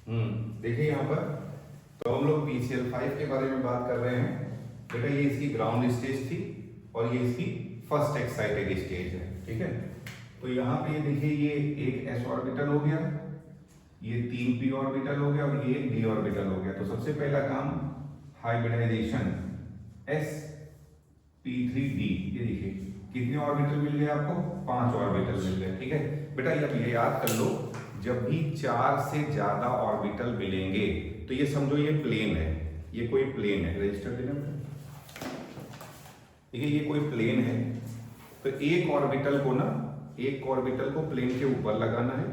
देखिए यहाँ पर तो हम लोग PCl5 के बारे में बात कर रहे हैं। बेटा ये इसकी ग्राउंड स्टेज थी और ये इसकी फर्स्ट एक्साइटेड स्टेज है, ठीक है। तो यहाँ पे ये देखिए ये एक s ऑर्बिटल हो गया, ये 3 p ऑर्बिटल हो गया और ये d ऑर्बिटल हो गया। तो सबसे पहला काम हाइब्रिडाइजेशन sp3d, ये देखिए कितने ऑर्बिटल मिल गए आपको, 5 ऑर्बिटल मिल गए, ठीक है। बेटा ये याद कर लो, जब भी 4 से ज्यादा ऑर्बिटल मिलेंगे तो ये समझो ये प्लेन है, ये कोई प्लेन है, रजिस्टर देना देखिए ये कोई प्लेन है। तो एक ऑर्बिटल को प्लेन के ऊपर लगाना है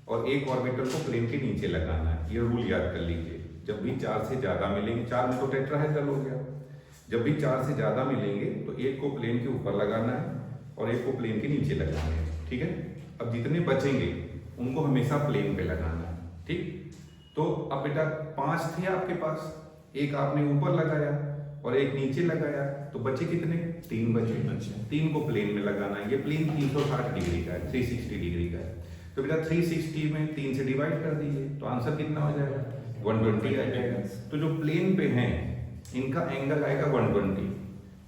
और एक ऑर्बिटल को प्लेन के नीचे लगाना है। ये रूल याद कर लीजिए, जब भी 4 से ज्यादा मिलेंगे, 4 में तो टेट्राहेड्रल हो गया, जब भी 4 से ज्यादा मिलेंगे तो एक को प्लेन के ऊपर लगाना है और एक को प्लेन के नीचे लगाना है, ठीक है। अब जितने बचेंगे उनको हमेशा प्लेन पे लगाना है, ठीक। तो अब बेटा 5 थे आपके पास, एक आपने ऊपर लगाया और एक नीचे लगाया, तो बचे कितने, 3 बचे। 3 को प्लेन में लगाना है। ये प्लेन 360 डिग्री का है, 360 डिग्री का है। तो बेटा 360 में 3 से डिवाइड कर दीजिए तो आंसर कितना हो जाएगा, 120 आ जाएगा। तो जो प्लेन पे हैं इनका एंगल आएगा 120।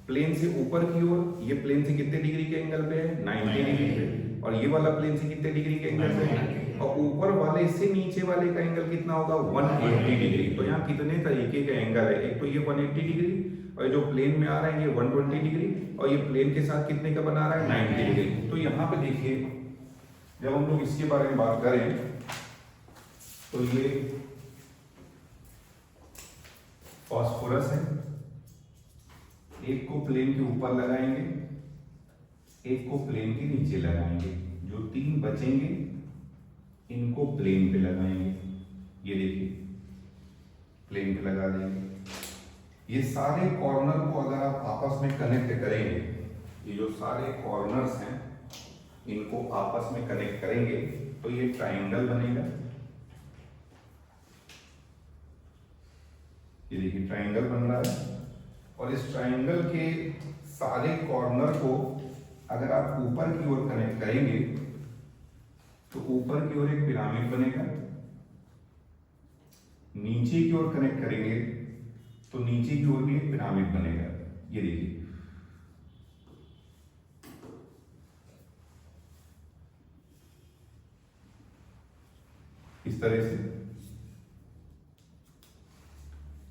प्लेन से ऊपर की ओर ये प्लेन से कितने डिग्री के एंगल पे है, 90 डिग्री पे, और ये वाला प्लेन से कितने डिग्री के एंगल पे है, और ऊपर वाले से नीचे वाले का एंगल कितना होगा, 180 डिग्री। तो यहाँ कितने तरीके के एंगल है, एक तो ये 180 डिग्री और जो प्लेन में आ रहा है ये 120 डिग्री और ये प्लेन के साथ कितने का बना रहा है, 90 डिग्री। तो यहाँ पे देखिए जब हम लोग इसके बारे में बात करें तो ये फास्फोरस है, एक को प्लेन के ऊपर लगाएंगे, एक को प्लेन के नीचे लगाएंगे, जो 3 बचेंगे इनको प्लेन पे लगाएंगे। ये देखिए प्लेन पे लगा देंगे। ये सारे कॉर्नर को अगर आप आपस में कनेक्ट करेंगे, ये जो सारे कॉर्नर्स हैं इनको आपस में कनेक्ट करेंगे तो ये ट्रायंगल बनेगा। ये देखिए ट्रायंगल बन रहा है और इस ट्रायंगल के सारे कॉर्नर को अगर आप ऊपर की ओर कनेक्ट करेंगे तो ऊपर की ओर एक पिरामिड बनेगा, नीचे की ओर कनेक्ट करेंगे तो नीचे की ओर भी एक पिरामिड बनेगा। ये देखिए इस तरह से।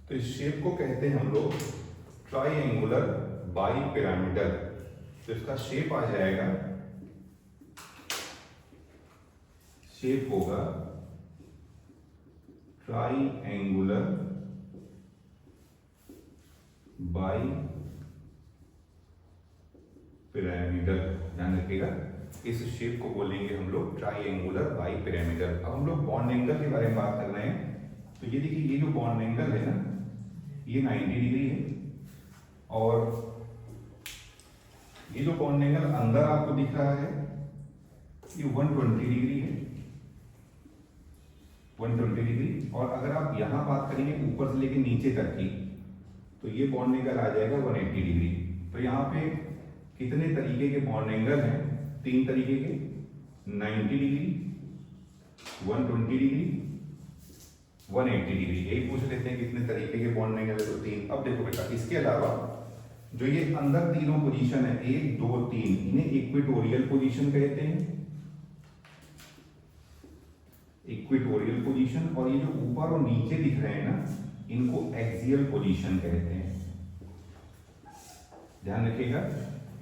तो इस शेप को कहते हैं हम लोग ट्राइएंगुलर बाई पिरामिडल। तो इसका शेप आ जाएगा, शेप होगा ट्राइएंगुलर बाई पिरामिडल। ध्यान रखिएगा इस शेप को बोलेंगे हम लोग ट्राइएंगुलर बाई पिरामिडल। अब हम लोग बॉन्ड एंगल के बारे में बात कर रहे हैं। तो ये देखिए ये जो बॉन्ड एंगल है ना, ये 90 डिग्री है और ये जो बॉन्ड एंगल अंदर आपको दिख रहा है ये 120 डिग्री है, 120 डिग्री। और अगर आप यहां बात करेंगे ऊपर से लेकर नीचे तक की तो ये बॉन्ड एंगल आ जाएगा 180 डिग्री। तो यहाँ पे कितने तरीके के बॉन्ड एंगल हैं, 3 तरीके के, 90 डिग्री, 120 डिग्री, 180 डिग्री। यही पूछ लेते हैं कितने तरीके के बॉन्ड एंगल है, तो 3। अब देखो बेटा इसके अलावा जो ये अंदर तीनों पोजीशन है 1 2 3, इन्हें इक्वेटोरियल पोजीशन कहते हैं, इक्वेटोरियल पोजीशन। और ये जो ऊपर और नीचे दिख रहे हैं ना इनको एक्सियल पोजीशन कहते हैं। ध्यान रखिएगा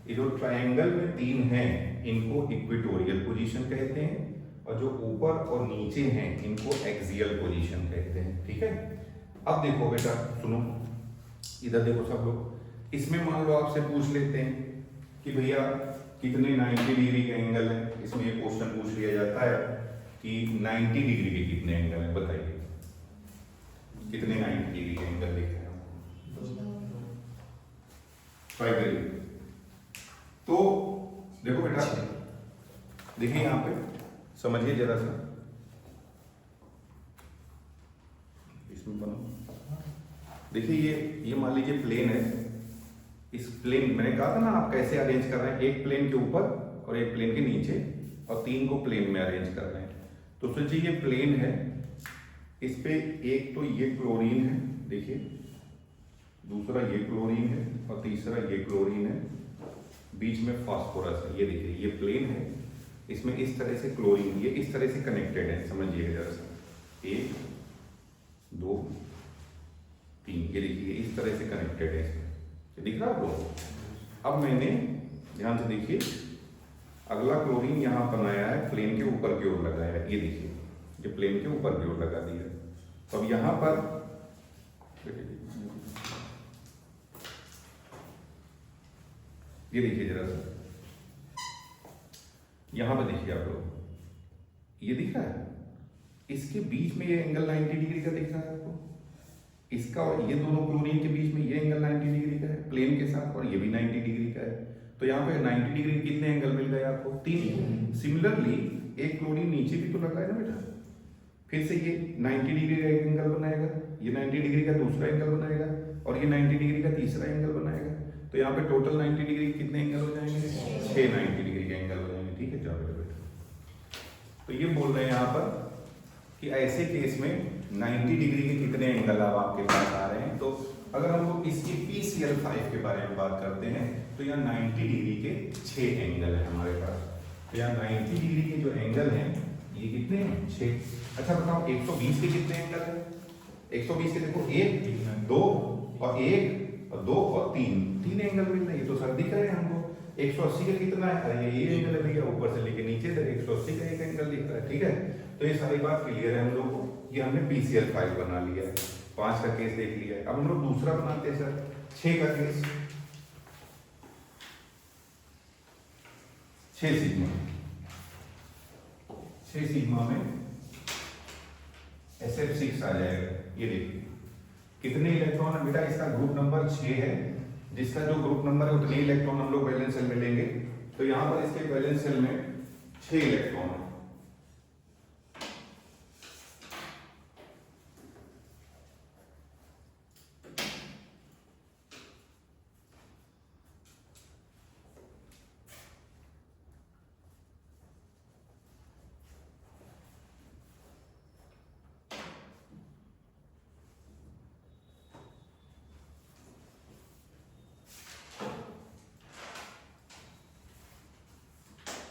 ये जो ट्रायंगल में 3 हैं इनको इक्वेटोरियल पोजीशन कहते हैं और जो ऊपर और नीचे हैं इनको एक्सियल पोजीशन कहते हैं, ठीक है। अब देखो बेटा सुनो, इधर देखो सब लोग, इसमें मान लो आपसे पूछ लेते हैं कि भैया कितने 90 डिग्री के एंगल है। इसमें ये क्वेश्चन पूछ लिया जाता है कि 90 डिग्री के कितने एंगल है, बताइए कितने 90 डिग्री के एंगल दिख रहे हैं। 5 डिग्री। तो देखो बेटा देखिए यहां पे समझिए जरा सा, इसमें बनो देखिए ये मान लीजिए प्लेन है। इस प्लेन मैंने कहा था ना आप कैसे अरेंज कर रहे हैं, एक प्लेन के ऊपर और एक प्लेन के नीचे और 3 को प्लेन में अरेंज कर रहे हैं। तो सोचिए ये प्लेन है इस पे एक तो ये क्लोरीन है, देखिए, दूसरा ये क्लोरीन है और तीसरा ये क्लोरीन है, बीच में फास्फोरस है। ये देखिए ये प्लेन है, इसमें इस तरह से क्लोरीन ये इस तरह से कनेक्टेड है, समझिएगा जरा सा, 1 2 3, ये देखिए इस तरह से कनेक्टेड है इसमें, दिख रहा है आप लोग। अब मैंने ध्यान से देखिए, अगला क्लोरीन यहाँ बनाया है, प्लेन के ऊपर की ओर लगाया है, ये देखिए ये प्लेन के ऊपर की ओर लगा दिया। तो अब यहाँ पर ये देखिए जरा सा, यहाँ पे देखिए आप लोग, ये दिख रहा है, इसके बीच में ये एंगल 90 डिग्री का दिख रहा है आपको, इसका और ये दोनों क्लोरीन के बीच में ये एंगल 90 डिग्री का है प्लेन के साथ, और ये भी 90 डिग्री का है। तो यहाँ पे 90 डिग्री कितने एंगल मिल गए आपको? 3। सिमिलरली एक क्लोरीन नीचे भी तो लगा है ना बेटा, फिर से ये 90 डिग्री का एक एंगल बनाएगा, ये 90 डिग्री का दूसरा एंगल बनाएगा, और ये 90 डिग्री का तीसरा एंगल बनाएगा। तो यहाँ पे टोटल 90 डिग्री कितने एंगल हो जाएंगे? 6 90 डिग्री के एंगल हो जाएंगे। ठीक है, जाओ बेटा। तो ये बोल रहे हैं यहाँ पर कि ऐसे केस में 90 डिग्री के कितने एंगल अब आपके पास आ रहे हैं। तो अगर हम लोग इसकी PCl5 के बारे में बात करते हैं तो यहाँ 90 डिग्री के 6 एंगल है हमारे पास। तो यहाँ 90 डिग्री के जो एंगल हैं ये कितने हैं? 6। अच्छा बताओ 120 के कितने एंगल है? 120 के देखो 1 2 और 1 और 2 और 3 एंगल मिल रहे हैं। ये तो सर दिख रहे हैं हमको। 180 का कितना है? अरे ये एंगल है भैया, ऊपर से लेके नीचे तक 180 का एक एंगल दिख रहा है। ठीक है, तो ये सारी बात क्लियर है हम लोग को। ये हमने PCl5 बना लिया है, 5 का केस देख लिया है। अब हम लोग दूसरा बनाते हैं सर, 6 का केस। 6 सिग्मा में SF6 आ जाएगा। ये देखिए कितने इलेक्ट्रॉन है बेटा? इसका ग्रुप नंबर 6 है, जिसका जो ग्रुप नंबर है उतने इलेक्ट्रॉन हम लोग वैलेंस सेल में लेंगे। तो यहां पर इसके वैलेंस सेल में 6 इलेक्ट्रॉन है।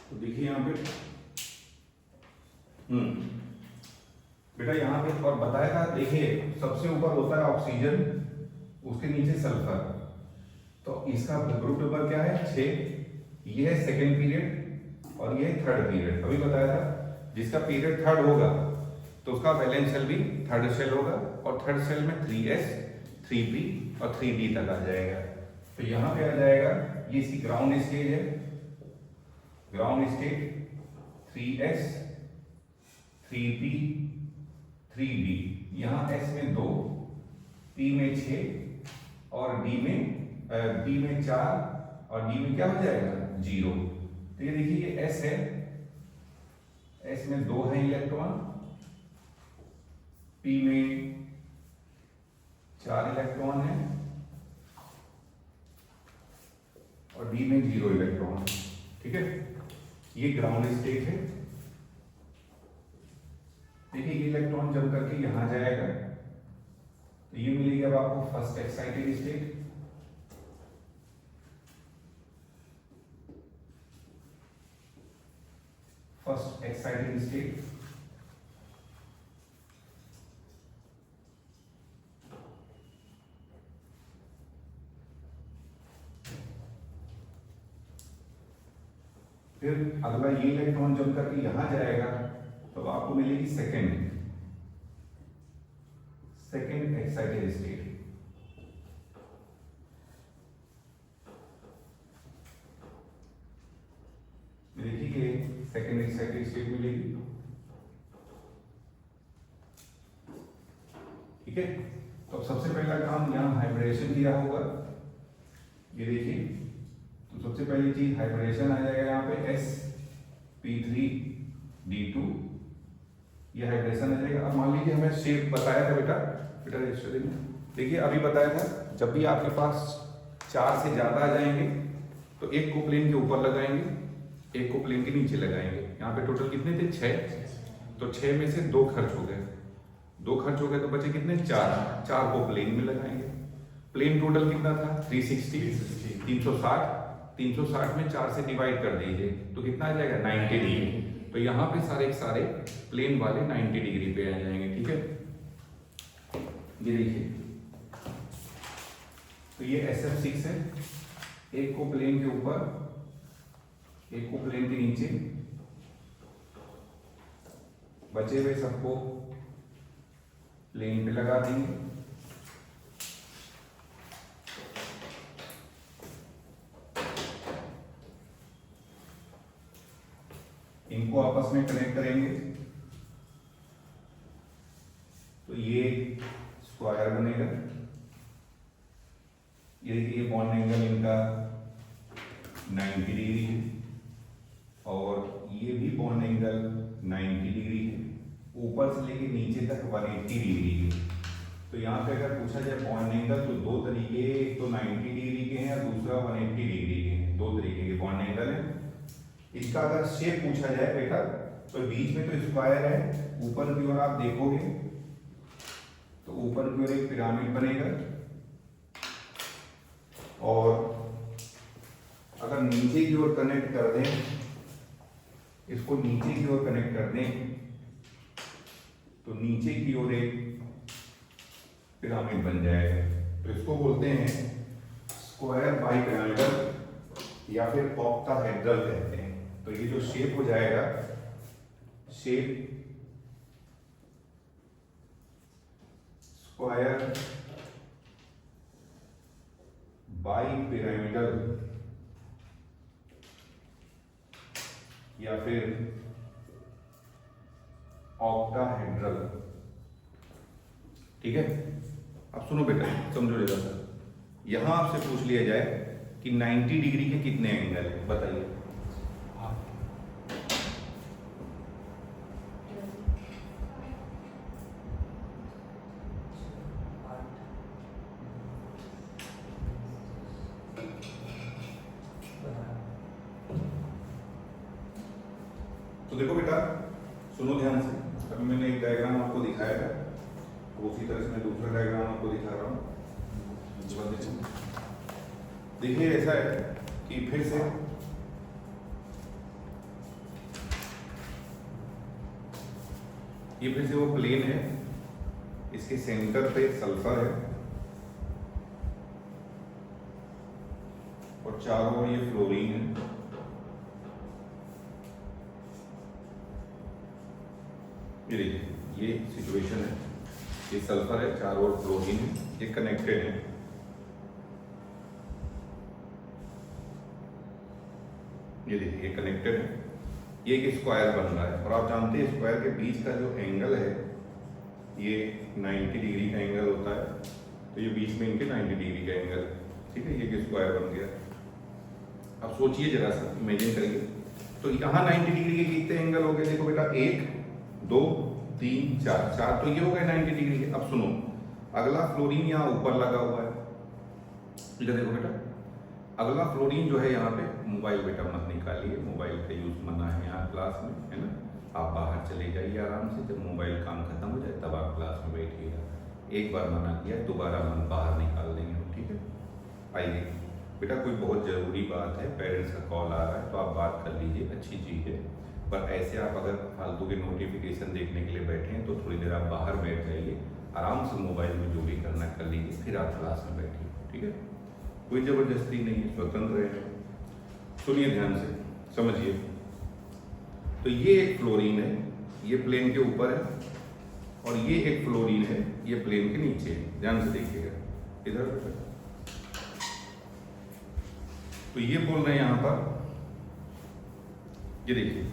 तो देखिए यहाँ पे बेटा यहाँ पे और बताया था, देखिए सबसे ऊपर होता है ऑक्सीजन, उसके नीचे सल्फर। तो इसका ग्रुप नंबर क्या है? 6। ये है सेकेंड पीरियड और ये थर्ड पीरियड। अभी बताया था जिसका पीरियड थर्ड होगा तो उसका वैलेंस सेल भी थर्ड सेल होगा, और थर्ड सेल में 3s 3p और 3d तक आ जाएगा। तो यहाँ पे आ जाएगा, ये इसकी ग्राउंड स्टेज है, ground state 3s 3p 3d। यहाँ s में 2, p में 6 और d में 4 और d में क्या हो जाएगा? 0। तो ये देखिए ये s है, s में 2 है इलेक्ट्रॉन, p में 4 इलेक्ट्रॉन है और d में 0 इलेक्ट्रॉन। ठीक है, ये ग्राउंड स्टेट है। देखिए ये इलेक्ट्रॉन जब करके यहां जाएगा तो ये मिलेगी अब आपको first excited state. First excited state फिर अगला ये इलेक्ट्रॉन जब करके यहां जाएगा तो आपको मिलेगी सेकेंड एक्साइटेड स्टेट। देखिए कि सेकेंड एक्साइटेड स्टेट मिलेगी। ठीक है, तो सबसे पहला काम यहां हाइब्रिडेशन किया होगा। ये देखिए, तो सबसे पहली चीज हाइब्रिडेशन आ जाएगा यहाँ पे sp3d2, ये हाइब्रिडेशन आ जाएगा। अब मान लीजिए हमें शेप बताया था बेटा रजिस्टर में, देखिए अभी बताया था जब भी आपके पास 4 से ज्यादा आ जाएंगे तो एक को प्लेन के ऊपर लगाएंगे, एक को प्लेन के नीचे लगाएंगे। यहाँ पे टोटल कितने थे? 6। तो 6 में से 2 खर्च हो गए, 2 खर्च हो गए तो बचे कितने, 4। 4 को प्लेन में लगाएंगे। प्लेन टोटल कितना था, 360, 360। 360 में 4 से डिवाइड कर दीजिए तो कितना आ जाएगा, 90 डिग्री। तो यहाँ पे सारे प्लेन वाले 90 डिग्री पे आ जाएंगे। ठीक है, ये देखिए, तो ये SF6 है, एक को प्लेन के ऊपर, एक को प्लेन के नीचे, बचे हुए सबको प्लेन पे लगा देंगे। इनको आपस में कनेक्ट करेंगे तो ये स्क्वायर बनेगा। ये देखिए बॉन्ड एंगल इनका 90 डिग्री है और ये भी बॉन्ड एंगल 90 डिग्री है। ऊपर से लेके नीचे तक 180 डिग्री है। तो यहाँ पे अगर पूछा जाए बॉन्ड एंगल तो 2 तरीके, एक तो 90 डिग्री के हैं और दूसरा 180 डिग्री के हैं। 2 तरीके के बॉन्ड एंगल है। इसका अगर शेप पूछा जाए बेटा तो बीच में तो स्क्वायर है, ऊपर की ओर आप देखोगे तो ऊपर की ओर एक पिरामिड बनेगा और अगर नीचे की ओर कनेक्ट कर दें, इसको नीचे की ओर कनेक्ट कर दें तो नीचे की ओर एक पिरामिड बन जाएगा। तो इसको बोलते हैं स्क्वायर बाइपिरामिडल या फिर ऑक्टाहेड्रल कहते हैं। तो ये जो शेप हो जाएगा, शेप स्क्वायर बाइपिरामिडल या फिर ऑक्टाहेड्रल। ठीक है, अब सुनो बेटा, समझो जरा सा। यहां आपसे पूछ लिया जाए कि 90 डिग्री के कितने एंगल है, बताइए। तो देखो बेटा, सुनो ध्यान से। अभी मैंने एक डायग्राम आपको दिखाया था, उसी तरह से मैं दूसरा डायग्राम आपको दिखा रहा हूँ। देखिए ऐसा है कि फिर से ये फिर से वो प्लेन है, इसके सेंटर पे सल्फर है और चारों ओर ये फ्लोरीन है। ये देखिए, ये सिचुएशन है, ये सल्फर है, चारों ओर फ्लोरीन है, ये कनेक्टेड है। ये देखिए, ये कनेक्टेड है, ये एक स्क्वायर बन रहा है और आप जानते हैं स्क्वायर के बीच का जो एंगल है ये 90 डिग्री का एंगल होता है। तो ये बीच में इनके 90 डिग्री का एंगल है। ठीक है, ये स्क्वायर बन गया। अब सोचिए जरा सा, इमेजिन करिए, तो यहाँ 90 डिग्री के कितने एंगल हो गए? देखो बेटा, 1 2 3 4 तो ये हो गए 90 डिग्री के। अब सुनो, अगला फ्लोरीन यहाँ ऊपर लगा हुआ है। इधर देखो बेटा, अगला फ्लोरीन जो है यहाँ पे, मोबाइल बेटा मत निकालिए, मोबाइल का यूज मना है यहाँ क्लास में, है ना। आप बाहर चले जाइए आराम से, जब मोबाइल काम खत्म हो जाए तब आप क्लास में बैठिएगा। एक बार मना किया, दोबारा मन बाहर निकाल देंगे, ठीक है। आइए बेटा, कोई बहुत ज़रूरी बात है, पेरेंट्स का कॉल आ रहा है तो आप बात कर लीजिए, अच्छी चीज़ है। पर ऐसे आप अगर फालतू के नोटिफिकेशन देखने के लिए बैठे हैं तो थोड़ी देर आप बाहर बैठ जाइए, आराम से मोबाइल में जो भी करना कर लीजिए, फिर आप क्लास में बैठिए, ठीक है। कोई ज़बरदस्ती नहीं है, स्वतंत्र है। सुनिए ध्यान से, समझिए। तो ये एक फ्लोरीन है, ये प्लेन के ऊपर है, और ये एक फ्लोरीन है, ये प्लेन के नीचे है। ध्यान से देखिएगा इधर। तो ये बोल रहे हैं यहां पर, ये देखिए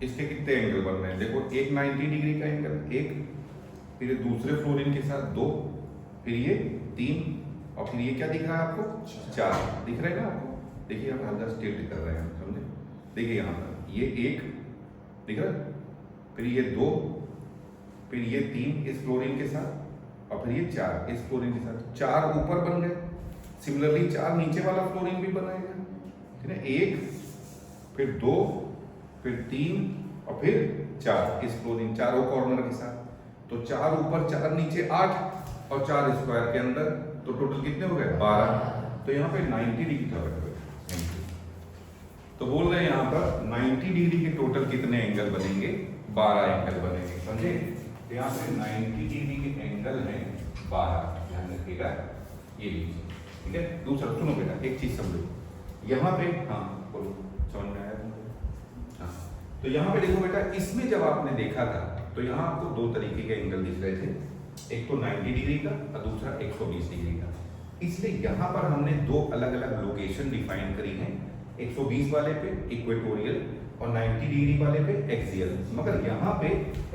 इसके कितने एंगल बन रहे हैं। देखो, एक 90 डिग्री का एंगल, एक, फिर दूसरे फ्लोरीन के साथ 2, फिर ये 3, और फिर ये क्या दिख रहा है आपको? 4 दिख रहा है ना आपको। देखिए आप हल्का स्टिल्ट कर रहे हैं, समझे। देखिए यहाँ पर ये 1 दिख रहा है, फिर ये 2, फिर ये 3 इस फ्लोरीन के साथ, और फिर ये 4 इस फ्लोरीन के साथ। 4 ऊपर बन गए, सिमिलरली 4 नीचे वाला फ्लोरीन भी बनाएगा, ठीक है। 1, फिर 2, फिर 3, और फिर 4 इस फ्लोरीन चारों कॉर्नर के साथ। तो 4 ऊपर 4 नीचे 8 और 4 स्क्वायर के अंदर, तो टोटल कितने हो गए 12। तो यहाँ पे 90 डिग्री का बन गए। तो बोल रहे हैं यहाँ पर 90 डिग्री के टोटल कितने एंगल बनेंगे, 12 एंगल बनेंगे, समझे। तो यहाँ पे 90 डिग्री के एंगल हैं 12, ध्यान रखिएगा ये लीजिए, ठीक है। दूसरा सुनो बेटा, एक चीज समझो यहाँ पे, हाँ बोलो समझ में आया तुमको। हाँ तो यहाँ पे देखो बेटा, इसमें जब आपने देखा था तो यहाँ आपको दो तरीके के एंगल दिख रहे थे, एक तो 90 डिग्री का और दूसरा 120 डिग्री का। इसलिए यहाँ पर हमने दो अलग अलग लोकेशन डिफाइन करी हैं, 120 वाले पे इक्वेटोरियल और 90 डिग्री वाले पे एक्सियल। मगर यहाँ पे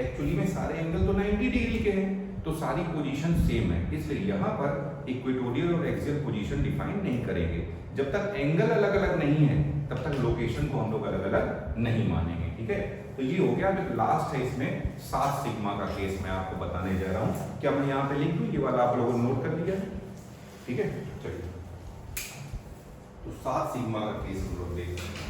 एक्चुअली में सारे एंगल तो 90 डिग्री के हैं, तो सारी पोजीशन सेम है, इसलिए यहाँ पर इक्वेटोरियल और एक्सियल पोजीशन डिफाइन नहीं करेंगे। जब तक एंगल अलग अलग नहीं है तब तक लोकेशन को हम लोग अलग अलग नहीं मानेंगे, ठीक है। तो ये हो गया। फिर लास्ट है इसमें 7 सिग्मा का केस मैं आपको बताने जा रहा हूँ। क्या मैं यहाँ पे लिख दूँ, ये वाला आप लोगों ने नोट कर लिया, ठीक है। चलिए तो 7 सिग्मा का केस हम लोग देखते हैं।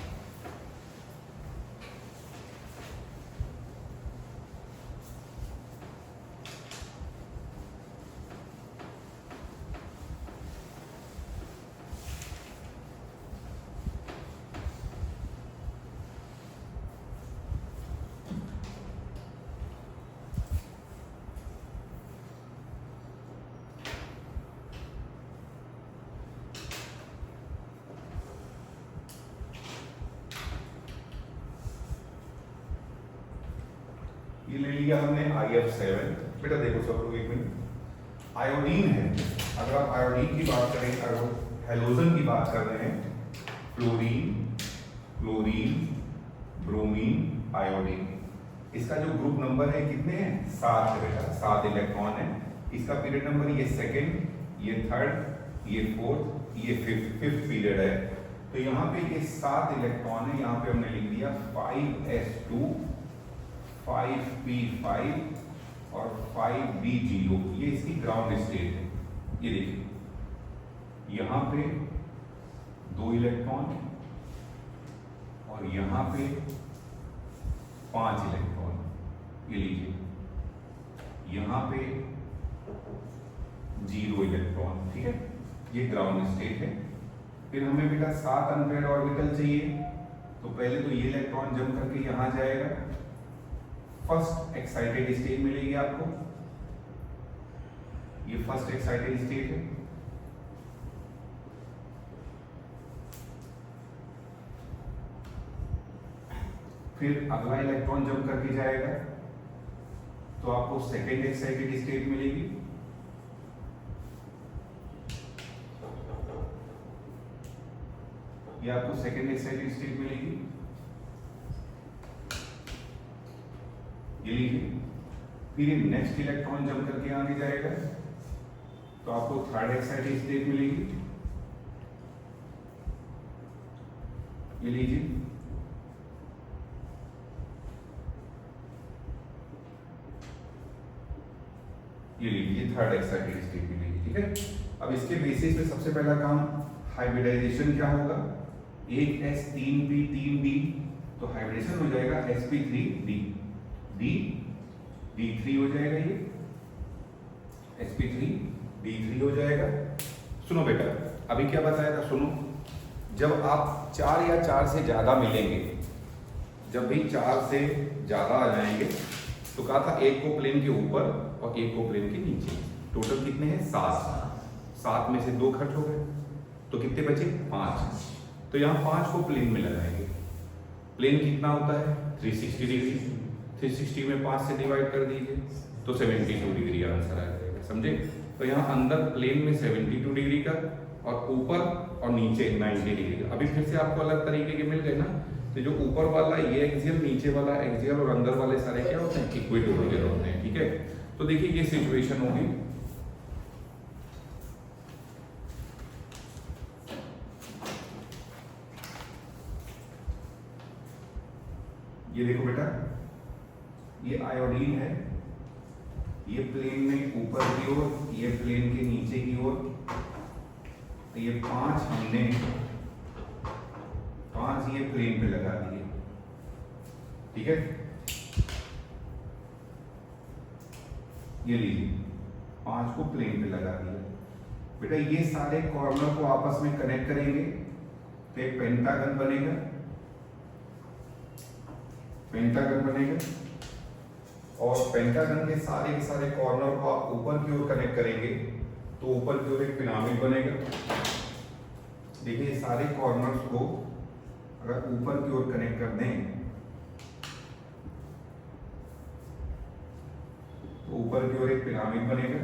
ये ले लिया हमने IF7। बेटा देखो सब लोग एक मिनट, आयोडीन है। अगर आप आयोडीन की बात करें, अगर हेलोजन की बात कर रहे हैं, फ्लोरीन, क्लोरीन, ब्रोमीन, आयोडीन, इसका जो ग्रुप नंबर है कितने हैं, 7 है बेटा, 7 इलेक्ट्रॉन है। इसका पीरियड नंबर ये सेकेंड, ये थर्ड, ये फोर्थ, ये फिफ्थ पीरियड है। तो यहाँ पे ये 7 इलेक्ट्रॉन है, यहाँ पे हमने लिख दिया 5s2, 5p5 और 5b0। ये इसकी ग्राउंड स्टेट है। ये देखिए यहाँ पे 2 इलेक्ट्रॉन और यहाँ पे 5 इलेक्ट्रॉन, ये लीजिए यहाँ पे 0 इलेक्ट्रॉन, ठीक है। ये ग्राउंड स्टेट है। फिर हमें बेटा 7 अनपेयर्ड ऑर्बिटल चाहिए, तो पहले तो ये इलेक्ट्रॉन जंप करके यहाँ जाएगा, फर्स्ट एक्साइटेड स्टेट मिलेगी आपको, ये फर्स्ट एक्साइटेड स्टेट है। फिर अगला इलेक्ट्रॉन जंप करके जाएगा तो आपको सेकेंड एक्साइटेड स्टेट मिलेगी। ये आपको सेकेंड एक्साइटेड स्टेट मिलेगी, ये लीजिए। फिर ये नेक्स्ट इलेक्ट्रॉन जंप करके आगे जाएगा तो आपको थर्ड एक्साइटेड स्टेट मिलेगी, ये लीजिए। ये लीजिए थर्ड एक्साइटेड स्टेट मिलेगी, ठीक है। अब इसके बेसिस पे सबसे पहला काम हाइब्रिडाइजेशन क्या होगा, एक S3p 3d, तो हाइब्रिडेशन हो जाएगा sp3d, D3 हो जाएगा, ये sp3 D3 हो जाएगा। सुनो बेटा, अभी क्या बताया था, सुनो। जब आप 4 या 4 से ज्यादा मिलेंगे, जब भी 4 से ज्यादा आ जाएंगे तो कहा था एक को प्लेन के ऊपर और एक को प्लेन के नीचे। टोटल कितने हैं, 7 में से 2 खर्च हो गए तो कितने बचे, 5। तो यहाँ 5 को प्लेन में लगाएंगे। प्लेन कितना होता है, 360 डिग्री। 360 में 5 से डिवाइड कर दीजिए तो 72 डिग्री आंसर आ जाएगा, समझे। तो यहाँ अंदर प्लेन में 72 डिग्री का और ऊपर और नीचे 90 डिग्री का। अभी फिर से आपको अलग तरीके के मिल गए ना, तो जो ऊपर वाला ये एक्सियल, नीचे वाला एक्सियल और अंदर वाले सारे क्या होते हैं, इक्वेटोरियल होते हैं, ठीक है। तो देखिए ये सिचुएशन होगी, ये देखो बेटा, ये आयोडीन है, ये प्लेन में ऊपर की ओर, ये प्लेन के नीचे की ओर। तो ये 5 हमने 5 ये प्लेन पे लगा दिए, ठीक है। ये लीजिए 5 को प्लेन पे लगा दिया। बेटा ये सारे कॉर्नर को आपस में कनेक्ट करेंगे तो एक पेंटागन बनेगा, पेंटागन बनेगा। और पेंटागन के सारे कॉर्नर को आप ऊपर की ओर कनेक्ट करेंगे तो ऊपर की ओर एक पिरामिड बनेगा। देखिए सारे कॉर्नर्स को अगर ऊपर की ओर कनेक्ट कर दें तो ऊपर की ओर एक पिरामिड बनेगा।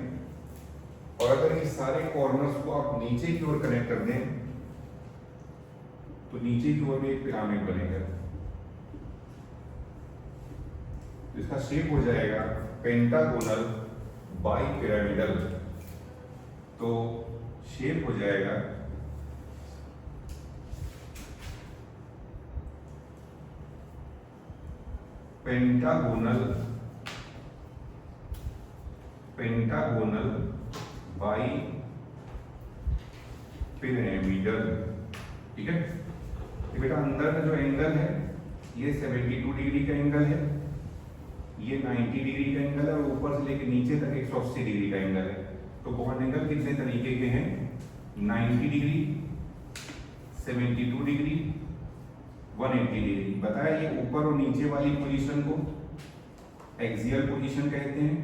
और अगर ये सारे कॉर्नर्स को आप नीचे की ओर कनेक्ट कर दें तो नीचे की ओर भी एक पिरामिड बनेगा। इसका शेप हो जाएगा पेंटागोनल बाई पिरामिडल। तो शेप हो जाएगा पेंटागोनल बाई पिरामिडल। ठीक है। तो बेटा अंदर का जो एंगल है ये 72 डिग्री का एंगल है, ये 90 डिग्री का एंगल है और ऊपर से लेकर नीचे तक 180 डिग्री का एंगल है। तो बॉन्ड एंगल कितने तरीके के हैं? 90 डिग्री, 72 डिग्री, 180 डिग्री। बताया ये ऊपर और नीचे वाली पोजीशन को एक्सियल पोजीशन कहते हैं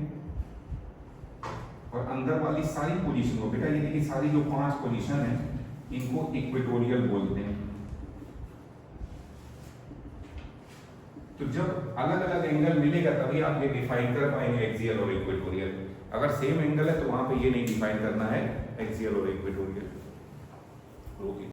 और अंदर वाली सारी पोजीशन को, बेटा ये देखिए सारी जो 5 पोजीशन है इनको इक्वेटोरियल बोलते हैं। तो जब अलग अलग एंगल मिलेगा तभी आप ये डिफाइन कर पाएंगे एक्सियल और इक्वेटोरियल। अगर सेम एंगल है तो वहां पे ये नहीं डिफाइन करना है एक्सियल और इक्वेटोरियल।